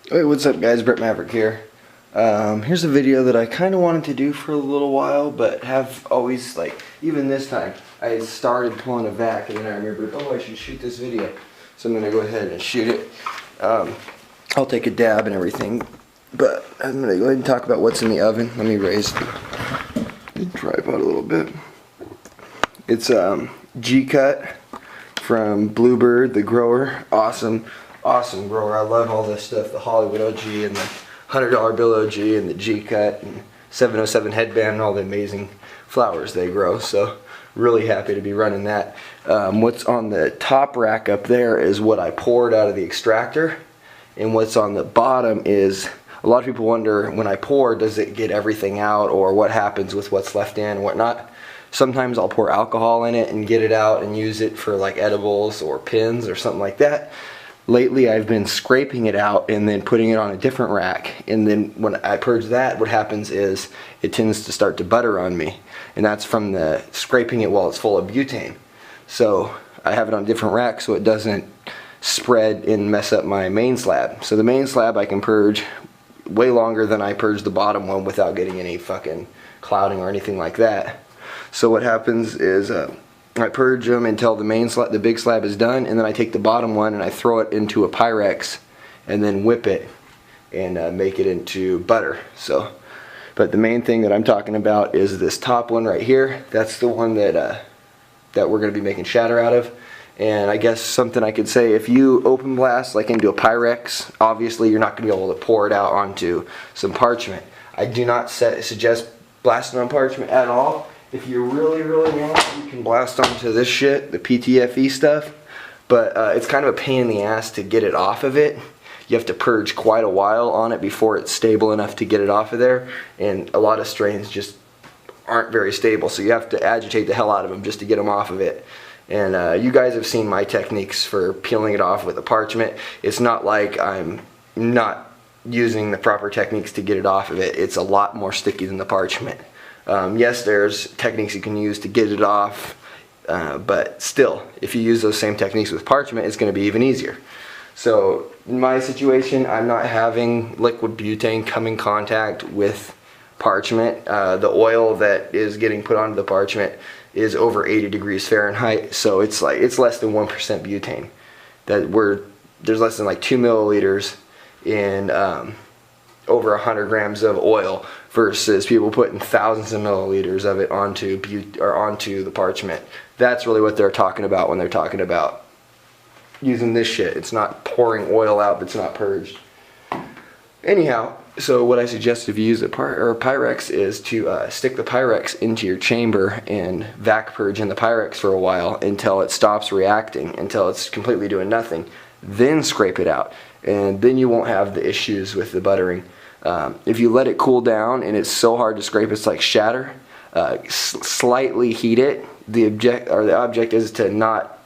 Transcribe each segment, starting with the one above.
Hey, what's up guys, Brett Maverick here. Here's a video that I kind of wanted to do for a little while, but have always, like, even this time, I had started pulling a vac and then I remembered, oh, I should shoot this video. So I'm going to go ahead and shoot it. I'll take a dab and everything, but I'm going to go ahead and talk about what's in the oven. Let me raise the tripod a little bit. It's G-Cut from Bluebird, the grower. Awesome grower. I love all this stuff, the Hollywood OG and the $100 bill OG and the G-Cut and 707 headband and all the amazing flowers they grow. So really happy to be running that. What's on the top rack up there is what I poured out of the extractor, and what's on the bottom is, a lot of people wonder, when I pour, does it get everything out, or what happens with what's left in and whatnot. Sometimes I'll pour alcohol in it and get it out and use it for like edibles or pins or something like that. Lately I've been scraping it out and then putting it on a different rack, and then when I purge that, what happens is it tends to start to butter on me, and that's from the scraping it while it's full of butane. So I have it on a different rack so it doesn't spread and mess up my main slab. So the main slab I can purge way longer than I purge the bottom one without getting any fucking clouding or anything like that. So what happens is I purge them until the big slab is done, and then I take the bottom one and I throw it into a Pyrex and then whip it and make it into butter. So, but the main thing that I'm talking about is this top one right here. That's the one that that we're going to be making shatter out of. And I guess something I could say, if you open blast like into a Pyrex, obviously you're not going to be able to pour it out onto some parchment. I do not suggest blasting on parchment at all. If you really want, you can blast onto this shit, the PTFE stuff, but it's kind of a pain in the ass to get it off of it. You have to purge quite a while on it before it's stable enough to get it off of there, and a lot of strains just aren't very stable, so you have to agitate the hell out of them just to get them off of it. And you guys have seen my techniques for peeling it off with a parchment. It's not like I'm not using the proper techniques to get it off of it. It's a lot more sticky than the parchment. Yes, there's techniques you can use to get it off, but still, if you use those same techniques with parchment, it's going to be even easier. So in my situation, I'm not having liquid butane come in contact with parchment. The oil that is getting put onto the parchment is over 80 degrees Fahrenheit, so it's less than 1% butane. There's less than like 2 milliliters in over 100 grams of oil, versus people putting thousands of milliliters of it onto the parchment. That's really what they're talking about when they're talking about using this shit. It's not pouring oil out that's not purged. Anyhow, so what I suggest if you use a Pyrex is to stick the Pyrex into your chamber and vac purge in the Pyrex for a while until it stops reacting, until it's completely doing nothing. Then scrape it out, and then you won't have the issues with the buttering. If you let it cool down and it's so hard to scrape it's like shatter, slightly heat it. The object is to not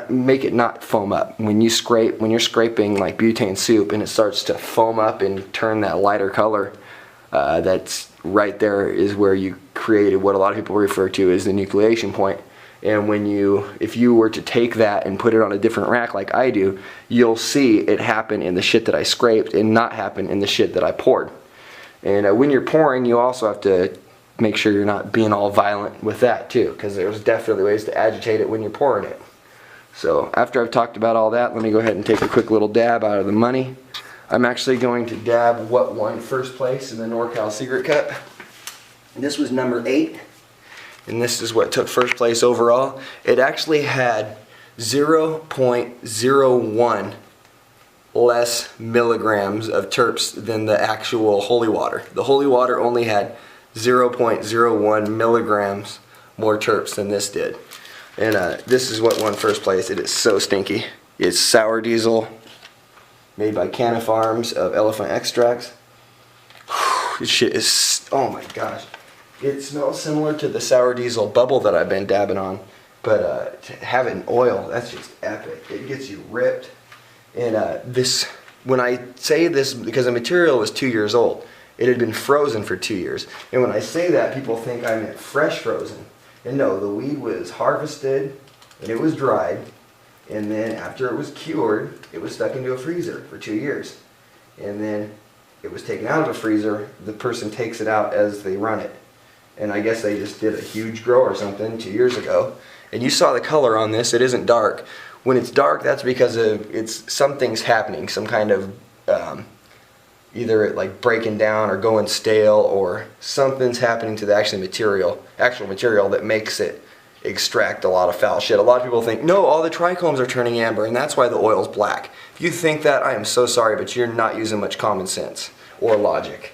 make it not foam up. When you're scraping like butane soup and it starts to foam up and turn that lighter color, that's right there is where you created what a lot of people refer to as the nucleation point. And if you were to take that and put it on a different rack like I do, you'll see it happen in the shit that I scraped and not happen in the shit that I poured. And when you're pouring, you also have to make sure you're not being all violent with that too, because there's definitely ways to agitate it when you're pouring it. So after I've talked about all that, let me go ahead and take a quick little dab out of the money. I'm actually going to dab what won first place in the NorCal Secret Cup. This was number 8. And this is what took first place overall. It actually had 0.01 less milligrams of terps than the actual holy water. The holy water only had 0.01 milligrams more terps than this did. And this is what won first place. It is so stinky. It's sour diesel, made by Canna Farms of elephant extracts. This shit is, oh my gosh. It smells similar to the sour diesel bubble that I've been dabbing on, but to have it in oil, that's just epic. It gets you ripped. And when I say this, because the material was 2 years old, it had been frozen for 2 years. And when I say that, people think I meant fresh frozen. And no, the weed was harvested and it was dried, and then after it was cured, it was stuck into a freezer for 2 years. and then it was taken out of the freezer. The person takes it out as they run it. And I guess they just did a huge grow or something 2 years ago. And you saw the color on this, it isn't dark. When it's dark, that's because of something's happening, some kind of either it like breaking down or going stale, or something's happening to the actual material that makes it extract a lot of foul shit. A lot of people think, no, all the trichomes are turning amber and that's why the oil's black. If you think that, I am so sorry, but you're not using much common sense or logic.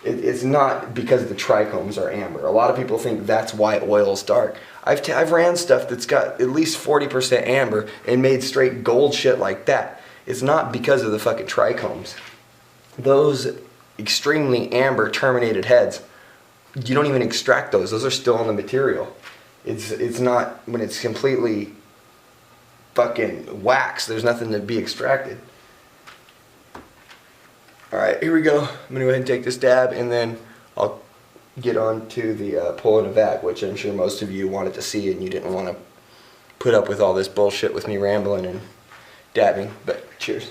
It's not because the trichomes are amber. A lot of people think that's why oil's dark. I've ran stuff that's got at least 40% amber and made straight gold shit like that. It's not because of the fucking trichomes. Those extremely amber terminated heads, you don't even extract those. Those are still in the material. It's not, when it's completely fucking wax, there's nothing to be extracted. Alright, here we go. I'm going to go ahead and take this dab, and then I'll get on to the pull in a vac, which I'm sure most of you wanted to see and you didn't want to put up with all this bullshit with me rambling and dabbing. But cheers.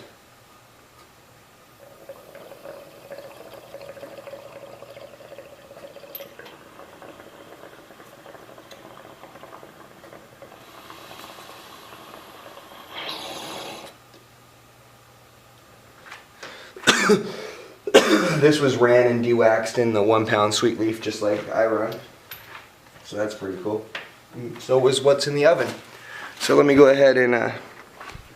This was ran and de-waxed in the 1 pound sweet leaf, just like I run. So that's pretty cool. So was what's in the oven. So let me go ahead and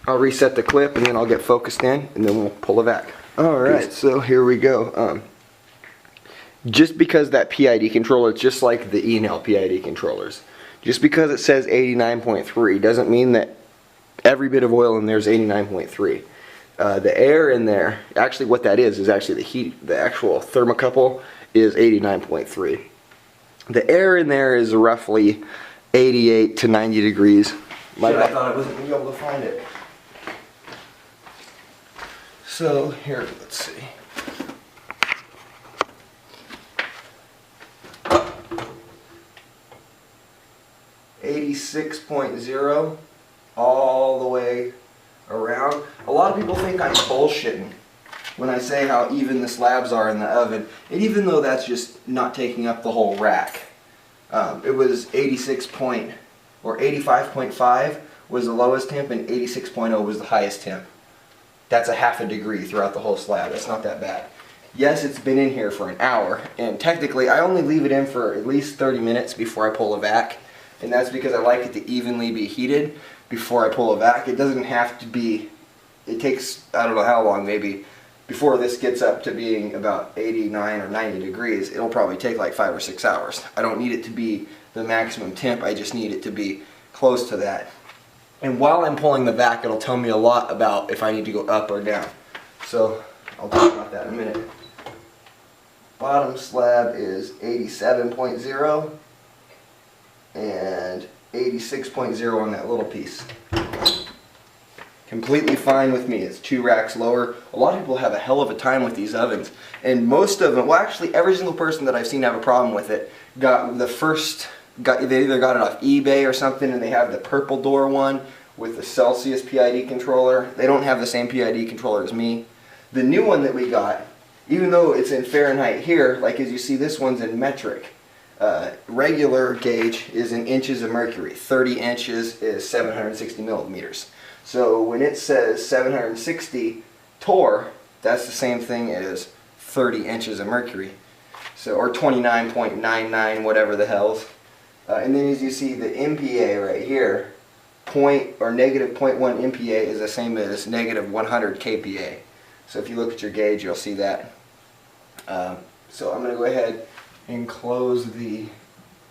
I'll reset the clip, and then I'll get focused in, and then we'll pull it back. Alright, so here we go. Just because that PID controller, just like the Enel PID controllers, just because it says 89.3 doesn't mean that every bit of oil in there is 89.3. The air in there, actually what that is actually the heat. The actual thermocouple is 89.3. The air in there is roughly 88 to 90 degrees. I thought I wasn't going to be able to find it. So here, let's see. .0 all the way around. A lot of people think I'm bullshitting when I say how even the slabs are in the oven, and even though that's just not taking up the whole rack. It was 85.5 was the lowest temp, and 86.0 was the highest temp. That's a half a degree throughout the whole slab. That's not that bad. Yes, it's been in here for an hour, and technically I only leave it in for at least 30 minutes before I pull a vac, and that's because I like it to evenly be heated before I pull a vac. It doesn't have to be, it takes, I don't know how long, maybe before this gets up to being about 89 or 90 degrees, it'll probably take like 5 or 6 hours. I don't need it to be the maximum temp, I just need it to be close to that. And while I'm pulling the vac, it'll tell me a lot about if I need to go up or down. So I'll talk about that in a minute. Bottom slab is 87.0 and 86.0 on that little piece. Completely fine with me. It's 2 racks lower. A lot of people have a hell of a time with these ovens, and most of them, well actually every single person that I've seen have a problem with it they either got it off eBay or something, and they have the purple door one with the Celsius PID controller. They don't have the same PID controller as me. The new one that we got, even though it's in Fahrenheit here, like as you see, this one's in metric. Regular gauge is in inches of mercury. 30 inches is 760 millimeters. So when it says 760 torr, that's the same thing as 30 inches of mercury. So, or 29.99, whatever the hell's. And then as you see, the MPa right here, negative 0.1 MPa is the same as negative 100 kPa. So if you look at your gauge, you'll see that. So I'm going to go ahead and close the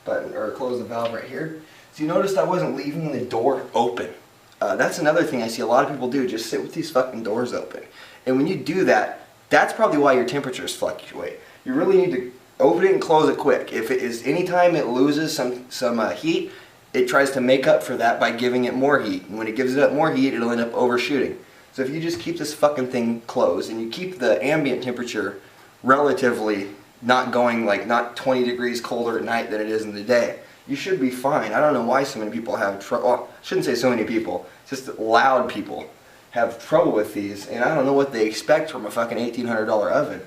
button, or close the valve right here. So you noticed I wasn't leaving the door open. That's another thing I see a lot of people do, just sit with these fucking doors open. And when you do that, that's probably why your temperatures fluctuate. You really need to open it and close it quick. If it is, anytime it loses some heat, it tries to make up for that by giving it more heat. And when it gives it up more heat, it'll end up overshooting. So if you just keep this fucking thing closed and you keep the ambient temperature relatively not going, like, not 20 degrees colder at night than it is in the day, you should be fine. I don't know why so many people have trouble. Well, I shouldn't say so many people, just loud people have trouble with these, and I don't know what they expect from a fucking $1,800 oven.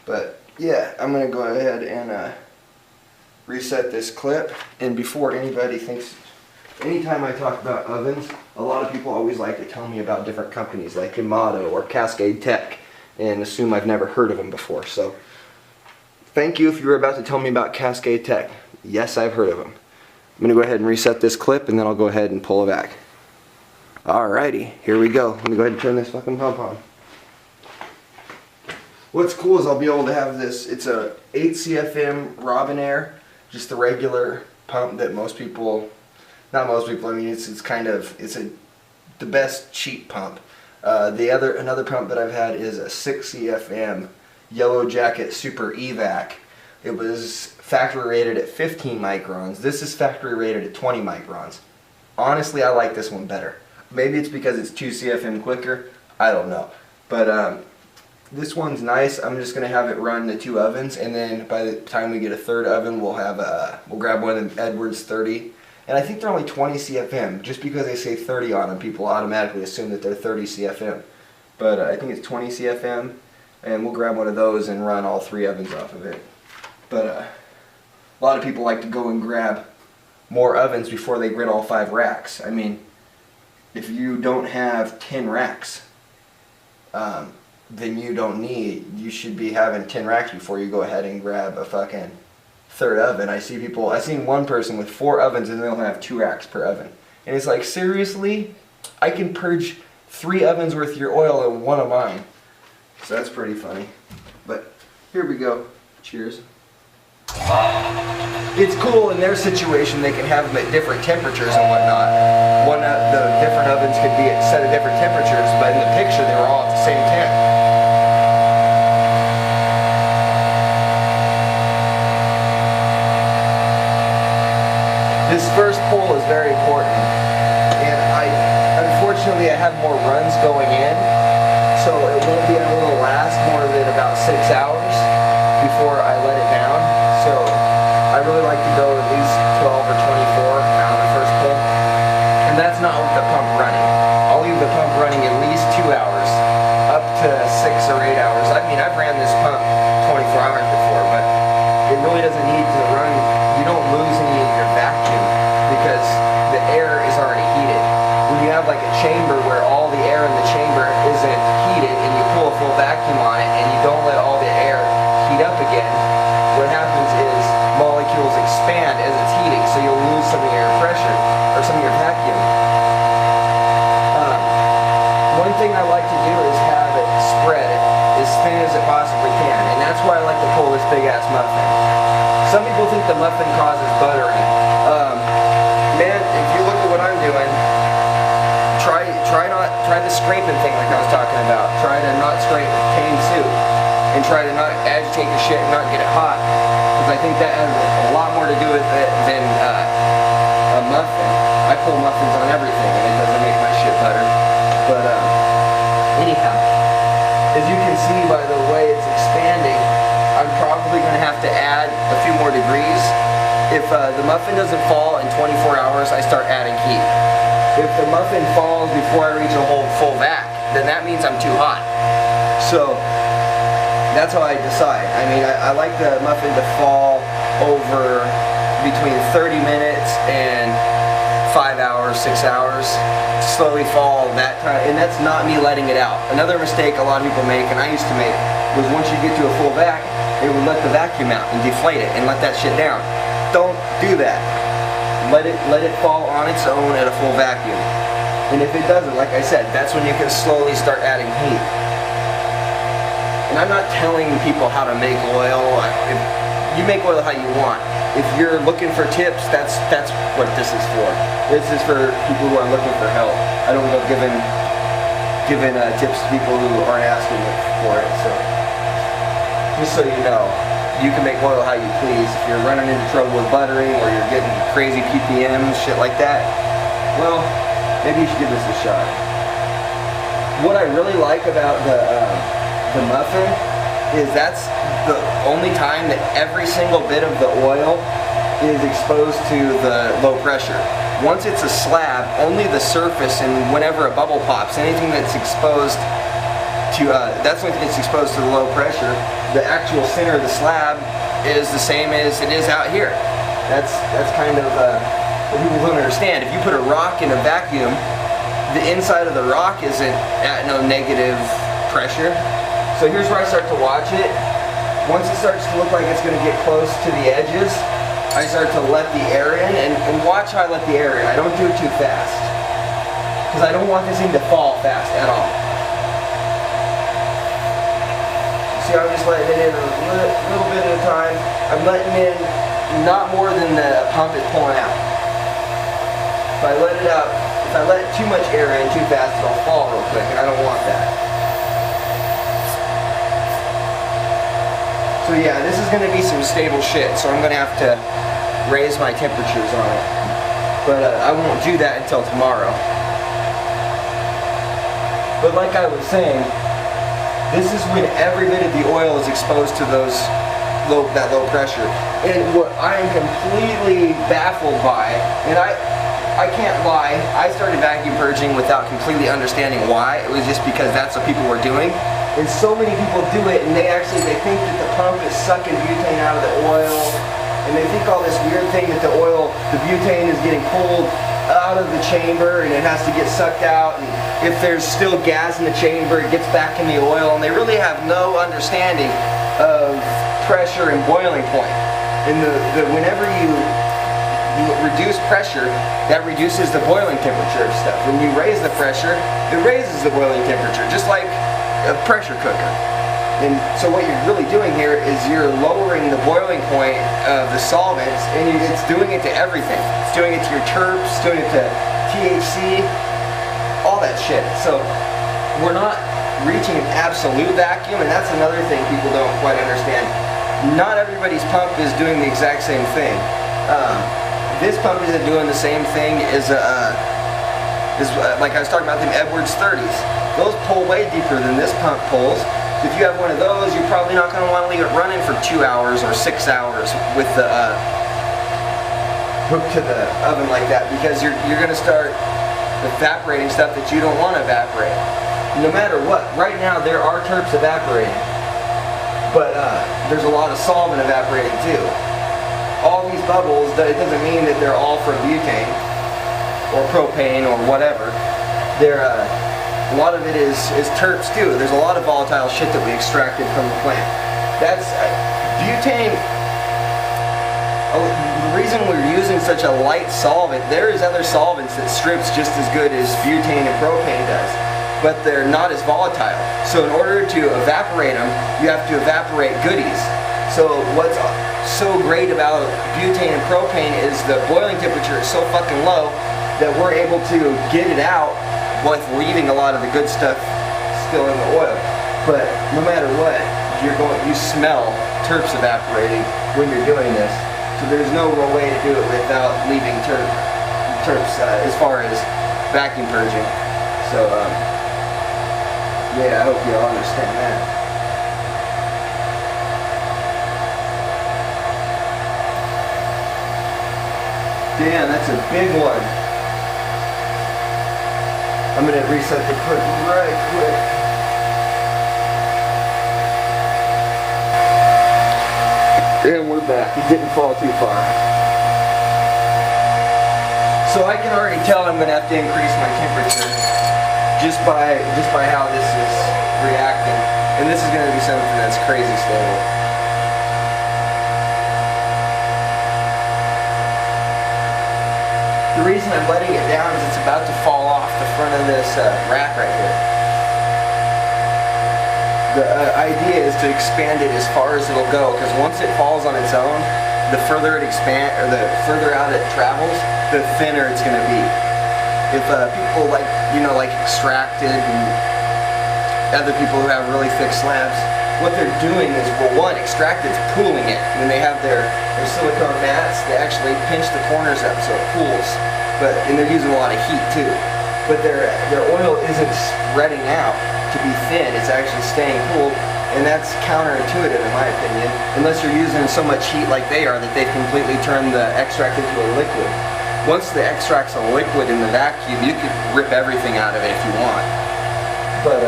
But yeah, I'm gonna go ahead and reset this clip. And before anybody thinks, anytime I talk about ovens, a lot of people always like to tell me about different companies like Yamato or Cascade Tech and assume I've never heard of them before. So thank you if you were about to tell me about Cascade Tech. Yes, I've heard of them. I'm gonna go ahead and reset this clip, and then I'll go ahead and pull it back. Alrighty, here we go. Let me go ahead and turn this fucking pump on. What's cool is I'll be able to have this, it's a 8 CFM Robin Air, just the regular pump that most people, not most people, I mean it's kind of, the best cheap pump. Another pump that I've had is a 6 CFM Yellow Jacket Super Evac. It was factory rated at 15 microns. This is factory rated at 20 microns. Honestly, I like this one better. Maybe it's because it's 2 CFM quicker. I don't know. But this one's nice. I'm just gonna have it run the 2 ovens, and then by the time we get a 3rd oven, we'll grab one of them Edwards 30. And I think they're only 20 CFM. Just because they say 30 on them, people automatically assume that they're 30 CFM. But I think it's 20 CFM, and we'll grab one of those and run all 3 ovens off of it. But a lot of people like to go and grab more ovens before they grid all 5 racks. I mean, if you don't have 10 racks, then you should be having 10 racks before you go ahead and grab a fucking 3rd oven. I've seen one person with 4 ovens and they only have 2 racks per oven. And it's like, seriously? I can purge 3 ovens worth of your oil in 1 of mine. So that's pretty funny. But here we go. Cheers. It's cool in their situation, they can have them at different temperatures and whatnot. The different ovens could be set at different temperatures, but in the picture they were all at the same temp. This first pull is very important, and unfortunately I have more runs going in, so it won't be able to last more than about 6 hours before I let it down. So I really like to go at least 12 or 24 on the first pull. And that's not with the pump running. I'll leave the pump running at least 2 hours, up to 6 or 8 hours. I mean, I've ran this pump 24 hours before, but it really doesn't need to run. You don't lose any of your vacuum because the air is already heated. When you have like a chamber where all the air in the chamber isn't heated and you pull a full vacuum on it and you don't let all the air heat up again, what happens is molecules expand as it's heating, so you'll lose some of your pressure, or some of your vacuum. One thing I like to do is have it spread as thin as it possibly can, and that's why I like to pull this big ass muffin. Some people think the muffin causes buttering. Man, if you look at what I'm doing, try the scraping thing like I was talking about. Try to not scrape cane soup. And try to not agitate the shit and not get it hot, because I think that has a lot more to do with it than a muffin. I pull muffins on everything and it doesn't make my shit butter. But anyhow, as you can see by the way it's expanding, I'm probably going to have to add a few more degrees. If the muffin doesn't fall in 24 hours, I start adding heat. If the muffin falls before I reach a whole full vac, then that means I'm too hot. So that's how I decide. I mean, I like the muffin to fall over between 30 minutes and 5 hours, 6 hours. Slowly fall that time, and that's not me letting it out. Another mistake a lot of people make, and I used to make, was once you get to a full vac, it would let the vacuum out and deflate it and let that shit down. Don't do that. Let it fall on its own at a full vacuum. And if it doesn't, like I said, that's when you can slowly start adding heat. And I'm not telling people how to make oil. You make oil how you want. If you're looking for tips, that's what this is for. This is for people who are looking for help. I don't go giving tips to people who aren't asking for it. So just so you know, you can make oil how you please. If you're running into trouble with buttering or you're getting crazy ppms, shit like that, well, maybe you should give this a shot. What I really like about the muffin is that's the only time that every single bit of the oil is exposed to the low pressure. Once it's a slab, only the surface, and whenever a bubble pops, anything that's exposed to, that's when it's exposed to the low pressure. The actual center of the slab is the same as it is out here. That's kind of what people don't understand. If you put a rock in a vacuum, the inside of the rock isn't at no negative pressure. So here's where I start to watch it. Once it starts to look like it's going to get close to the edges, I start to let the air in, and watch how I let the air in. I don't do it too fast, because I don't want this thing to fall fast at all. See, I'm just letting it in a little bit at a time. I'm letting in not more than the pump is pulling out. If I let it out, if I let too much air in too fast, it'll fall real quick, and I don't want that. So yeah, this is going to be some stable shit, so I'm going to have to raise my temperatures on it. But I won't do that until tomorrow. But like I was saying, this is when every bit of the oil is exposed to that low pressure. And what I am completely baffled by, and I can't lie, I started vacuum purging without completely understanding why. It was just because that's what people were doing. And so many people do it, and they think that the pump is sucking butane out of the oil, and they think all this weird thing that the butane is getting pulled out of the chamber and it has to get sucked out, and if there's still gas in the chamber, it gets back in the oil, and they really have no understanding of pressure and boiling point. And whenever you reduce pressure, that reduces the boiling temperature of stuff. When you raise the pressure, it raises the boiling temperature, just like a pressure cooker. And so what you're really doing here is you're lowering the boiling point of the solvents, and it's doing it to everything. It's doing it to your terps, it's doing it to THC, all that shit. So we're not reaching an absolute vacuum, and that's another thing people don't quite understand. Not everybody's pump is doing the exact same thing. This pump isn't doing the same thing as like I was talking about them Edwards 30s. Those pull way deeper than this pump pulls. If you have one of those, you're probably not going to want to leave it running for 2 hours or 6 hours with the hooked to the oven like that, because you're going to start evaporating stuff that you don't want to evaporate. No matter what. Right now there are terps evaporating, but there's a lot of solvent evaporating too. All these bubbles, it doesn't mean that they're all from butane or propane or whatever. A lot of it is terps too. There's a lot of volatile shit that we extracted from the plant. That's butane. The reason we're using such a light solvent, there is other solvents that strips just as good as butane and propane does, but they're not as volatile. So in order to evaporate them, you have to evaporate goodies. So what's so great about butane and propane is the boiling temperature is so fucking low that we're able to get it out with leaving a lot of the good stuff still in the oil. But no matter what, you smell terps evaporating when you're doing this. So there's no real way to do it without leaving terps as far as vacuum purging. So yeah, I hope you all understand that. Damn, that's a big one. I'm going to reset the clip right quick. And we're back. It didn't fall too far. So I can already tell I'm going to have to increase my temperature just by how this is reacting. And this is going to be something that's crazy stable. The reason I'm letting it down is it's about to fall off the front of this rack right here. The idea is to expand it as far as it'll go, because once it falls on its own, the further it the further out it travels, the thinner it's going to be. If people like Extracted and other people who have really thick slabs, what they're doing is, well, one, Extracted's pooling it. When they have their silicone mats, they actually pinch the corners up so it pools. And they're using a lot of heat too. But their oil isn't spreading out to be thin, it's actually staying cool, and that's counterintuitive in my opinion, unless you're using so much heat like they are that they've completely turned the extract into a liquid. once the extract's a liquid in the vacuum, you can rip everything out of it if you want. But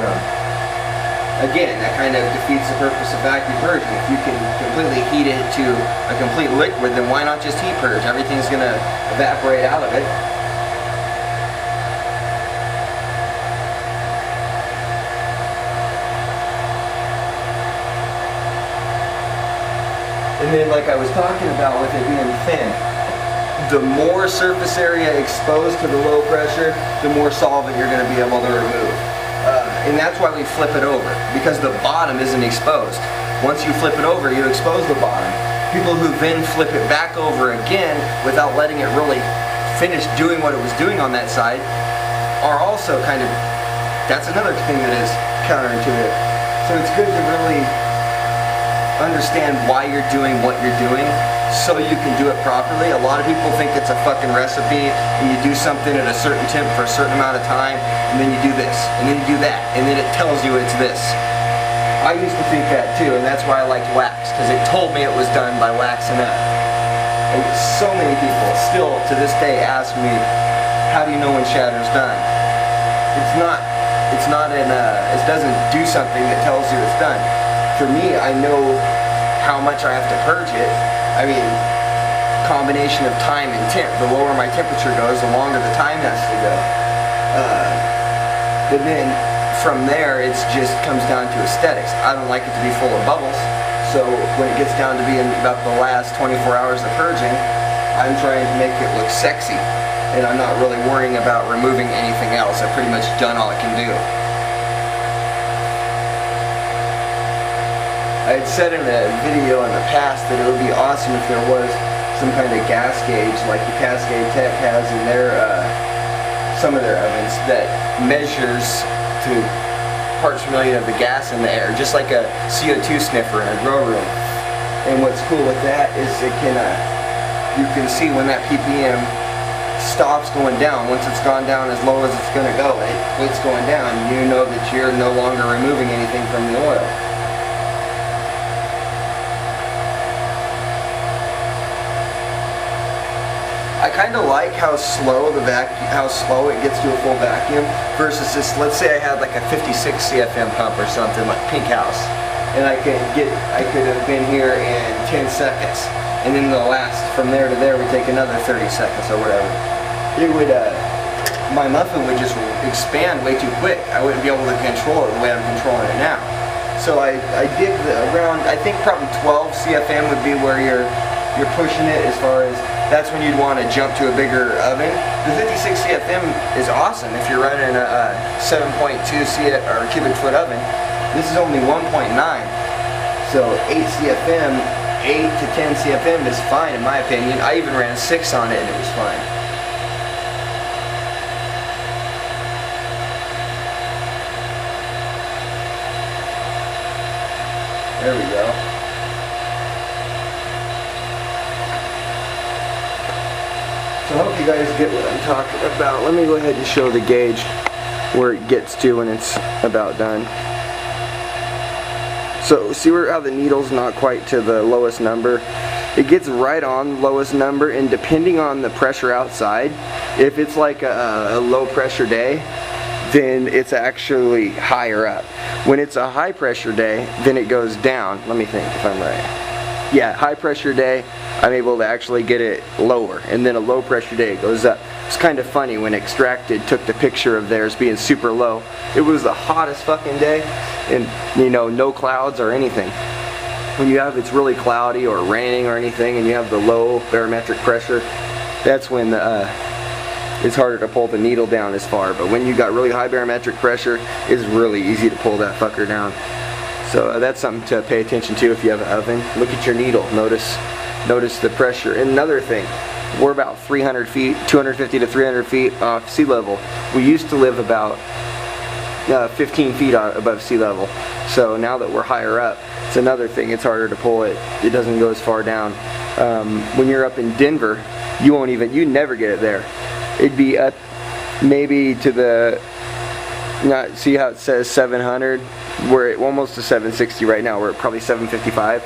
again, that kind of defeats the purpose of vacuum purging. If you can completely heat it to a complete liquid, then why not just heat purge? Everything's going to evaporate out of it. And then, like I was talking about with it being thin, the more surface area exposed to the low pressure, the more solvent you're going to be able to remove. And that's why we flip it over, because the bottom isn't exposed. Once you flip it over, you expose the bottom. People who then flip it back over again without letting it really finish doing what it was doing on that side are also kind of, that's another thing that is counterintuitive. So it's good to really understand why you're doing what you're doing so you can do it properly. A lot of people think it's a fucking recipe and you do something at a certain temp for a certain amount of time and then you do this and then you do that and then it tells you it's this. I used to think that too, and that's why I liked wax, because it told me it was done by waxing up. And so many people still to this day ask me, how do you know when shatter's done? It doesn't do something that tells you it's done. For me, I know how much I have to purge it. I mean, combination of time and temp. The lower my temperature goes, the longer the time has to go. But then from there, it just comes down to aesthetics. I don't like it to be full of bubbles. So when it gets down to being about the last 24 hours of purging, I'm trying to make it look sexy. And I'm not really worrying about removing anything else. I've pretty much done all it can do. I had said in a video in the past that it would be awesome if there was some kind of gas gauge like the Cascade Tech has in their some of their ovens that measures to parts per million of the gas in the air, just like a CO2 sniffer in a grow room. And what's cool with that is it can you can see when that ppm stops going down. Once it's gone down as low as it's going to go, it's going down. You know that you're no longer removing anything from the oil. I kind of like how slow it gets to a full vacuum versus this. Let's say I had like a 56 CFM pump or something like Pink House, and I could have been here in 10 seconds, and then from there to there we take another 30 seconds or whatever. It would my muffin would just expand way too quick. I wouldn't be able to control it the way I'm controlling it now. So I did around, I think probably 12 CFM would be where you're pushing it, as far as that's when you'd want to jump to a bigger oven. The 56 CFM is awesome if you're running a 7.2 cubic foot oven. This is only 1.9, so 8 CFM, 8 to 10 CFM is fine in my opinion. I even ran 6 on it and it was fine. There we go. So I hope you guys get what I'm talking about. Let me go ahead and show the gauge where it gets to when it's about done. So see how the needle's not quite to the lowest number? It gets right on the lowest number, and depending on the pressure outside, if it's like a low pressure day, then it's actually higher up. When it's a high pressure day, then it goes down. Let me think if I'm right. Yeah, high pressure day, I'm able to actually get it lower, and then a low pressure day it goes up. It's kind of funny, when Extracted took the picture of theirs being super low, it was the hottest fucking day, and you know, no clouds or anything. When you have it's really cloudy or raining or anything, and you have the low barometric pressure, that's when it's harder to pull the needle down as far. But when you got really high barometric pressure, it's really easy to pull that fucker down. So that's something to pay attention to if you have an oven. Look at your needle. Notice the pressure. And another thing, we're about 300 feet, 250 to 300 feet off sea level. We used to live about 15 feet above sea level. So now that we're higher up, it's another thing. It's harder to pull it. It doesn't go as far down. When you're up in Denver, you never get it there. It'd be up maybe to the, see how it says 700? We're at almost to 760 right now. We're at probably 755.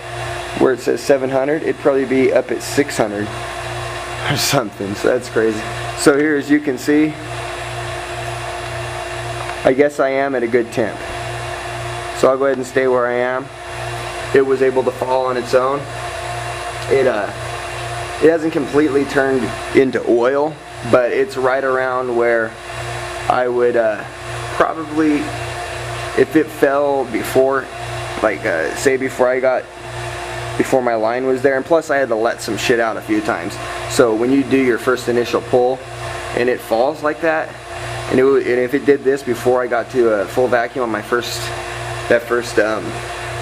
Where it says 700, it'd probably be up at 600. or something, so that's crazy. So here, as you can see, I guess I am at a good temp. So I'll go ahead and stay where I am. It was able to fall on its own. It hasn't completely turned into oil, but it's right around where I would probably, if it fell before, like say before my line was there, and plus I had to let some shit out a few times. So when you do your first initial pull and it falls like that, and if it did this before I got to a full vacuum on my first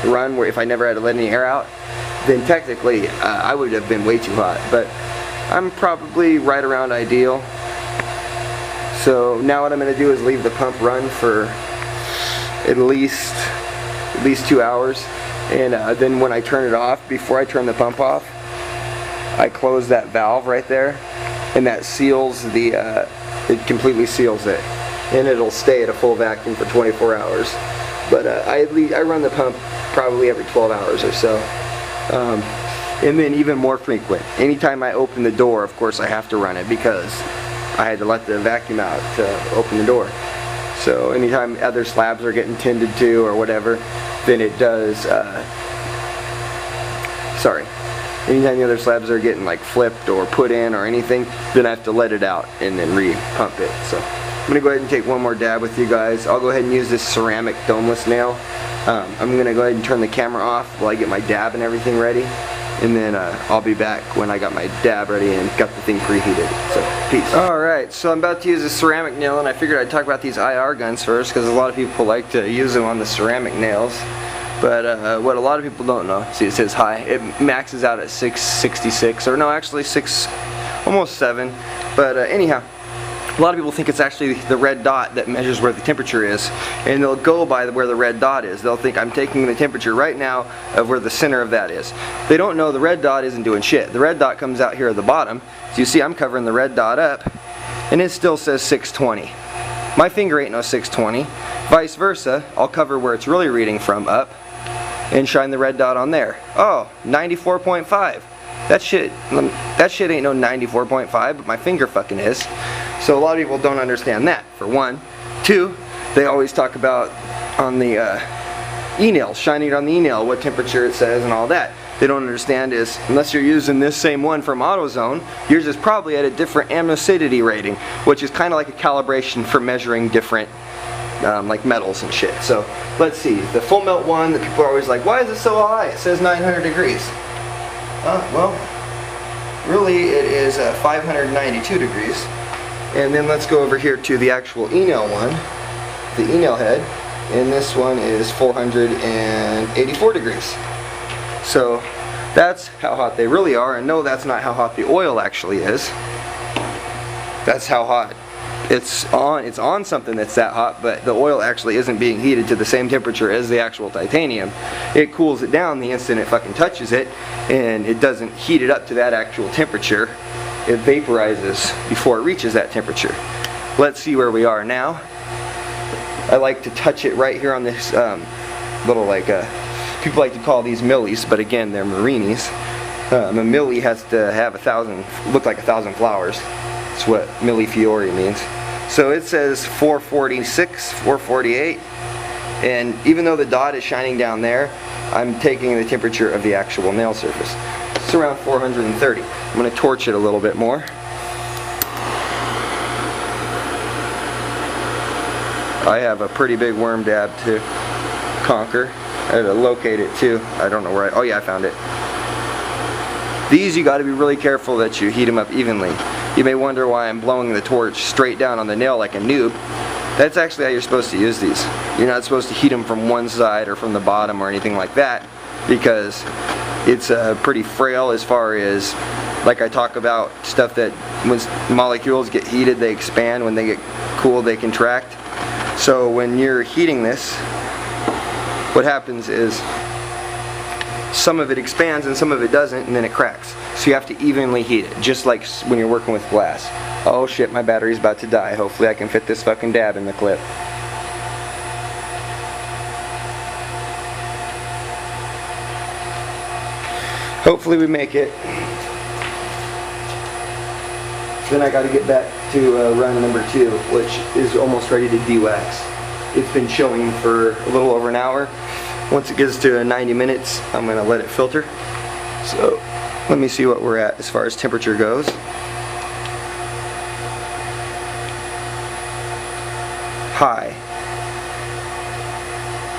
run, where if I never had to let any air out, then technically I would have been way too hot. But I'm probably right around ideal. So now what I'm going to do is leave the pump run for at least 2 hours, and then when I turn it off, before I turn the pump off, I close that valve right there, and that seals it completely seals it, and it'll stay at a full vacuum for 24 hours. But I run the pump probably every 12 hours or so. And then even more frequent. Anytime I open the door, of course I have to run it, because I had to let the vacuum out to open the door. So anytime other slabs are getting tended to or whatever, then it does, anytime the other slabs are getting like flipped or put in or anything, then I have to let it out and then re-pump it. So I'm going to go ahead and take one more dab with you guys. I'll go ahead and use this ceramic domeless nail. I'm going to go ahead and turn the camera off while I get my dab and everything ready. And then I'll be back when I got my dab ready and got the thing preheated. So, peace. Alright, so I'm about to use a ceramic nail, and I figured I'd talk about these IR guns first, because a lot of people like to use them on the ceramic nails. But what a lot of people don't know, see it says high, it maxes out at 666, or no, actually almost 7. But anyhow, a lot of people think it's actually the red dot that measures where the temperature is, and they'll go by where the red dot is. They'll think I'm taking the temperature right now of where the center of that is. They don't know the red dot isn't doing shit. The red dot comes out here at the bottom, so you see I'm covering the red dot up, and it still says 620. My finger ain't no 620. Vice versa, I'll cover where it's really reading from up, and shine the red dot on there. Oh, 94.5. That shit ain't no 94.5, but my finger fucking is. So a lot of people don't understand that, for one. Two, they always talk about on the e-nail, shining it on the e-nail, what temperature it says and all that. They don't understand is, unless you're using this same one from AutoZone, yours is probably at a different amnicidity rating, which is kind of like a calibration for measuring different like metals and shit. So let's see, the full melt one that people are always like, why is it so high? It says 900 degrees. Well, really it is 592 degrees. And then let's go over here to the actual e-nail one, the e-nail head, and this one is 484 degrees. So that's how hot they really are, and no, that's not how hot the oil actually is. That's how hot it's on something that's that hot, but the oil actually isn't being heated to the same temperature as the actual titanium. It cools it down the instant it fucking touches it, and it doesn't heat it up to that actual temperature. It vaporizes before it reaches that temperature. Let's see where we are now. I like to touch it right here on this little, like, people like to call these millis, but again, they're marinis. A milli has to have look like 1,000 flowers. That's what millifiori means. So it says 446, 448, and even though the dot is shining down there, I'm taking the temperature of the actual nail surface. It's around 430. I'm going to torch it a little bit more. I have a pretty big worm dab to conquer. I had to locate it too. I don't know where oh yeah, I found it. These you got to be really careful that you heat them up evenly. You may wonder why I'm blowing the torch straight down on the nail like a noob. That's actually how you're supposed to use these. You're not supposed to heat them from one side or from the bottom or anything like that, because it's pretty frail as far as, like I talk about, stuff that when molecules get heated they expand, when they get cool they contract. So when you're heating this, what happens is some of it expands and some of it doesn't, and then it cracks. So you have to evenly heat it, just like when you're working with glass. Oh shit, my battery's about to die. Hopefully I can fit this fucking dab in the clip. Hopefully we make it. Then I got to get back to run number 2, which is almost ready to de-wax. It's been chilling for a little over an hour. Once it gets to 90 minutes, I'm going to let it filter. So let me see what we're at as far as temperature goes. High.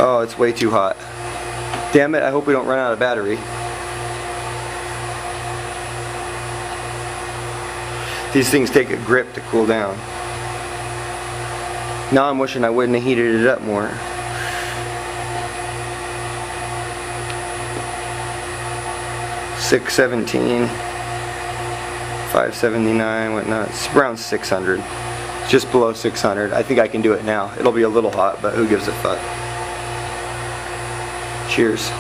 Oh, it's way too hot. Damn it, I hope we don't run out of battery. These things take a grip to cool down. Now I'm wishing I wouldn't have heated it up more. $617, $579, whatnot. It's around 600. Just below 600. I think I can do it now. It'll be a little hot, but who gives a fuck? Cheers.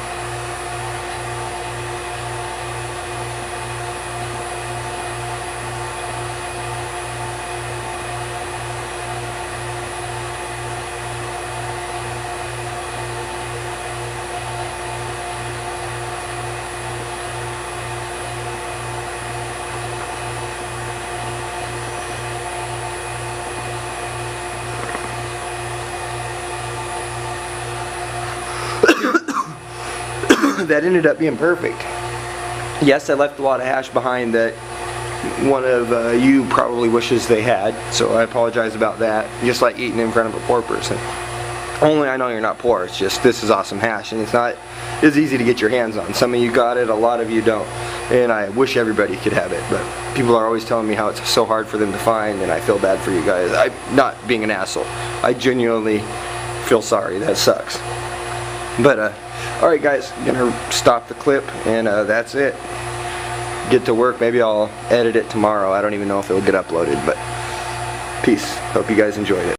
That ended up being perfect. Yes, I left a lot of hash behind that one of you probably wishes they had, so I apologize about that. Just like eating in front of a poor person. Only I know you're not poor, it's just this is awesome hash, and it's not as easy to get your hands on. Some of you got it, a lot of you don't, and I wish everybody could have it, but people are always telling me how it's so hard for them to find, and I feel bad for you guys. I'm not being an asshole. I genuinely feel sorry. That sucks. But alright guys, I'm gonna stop the clip, and that's it. Get to work. Maybe I'll edit it tomorrow. I don't even know if it'll get uploaded, but peace. Hope you guys enjoyed it.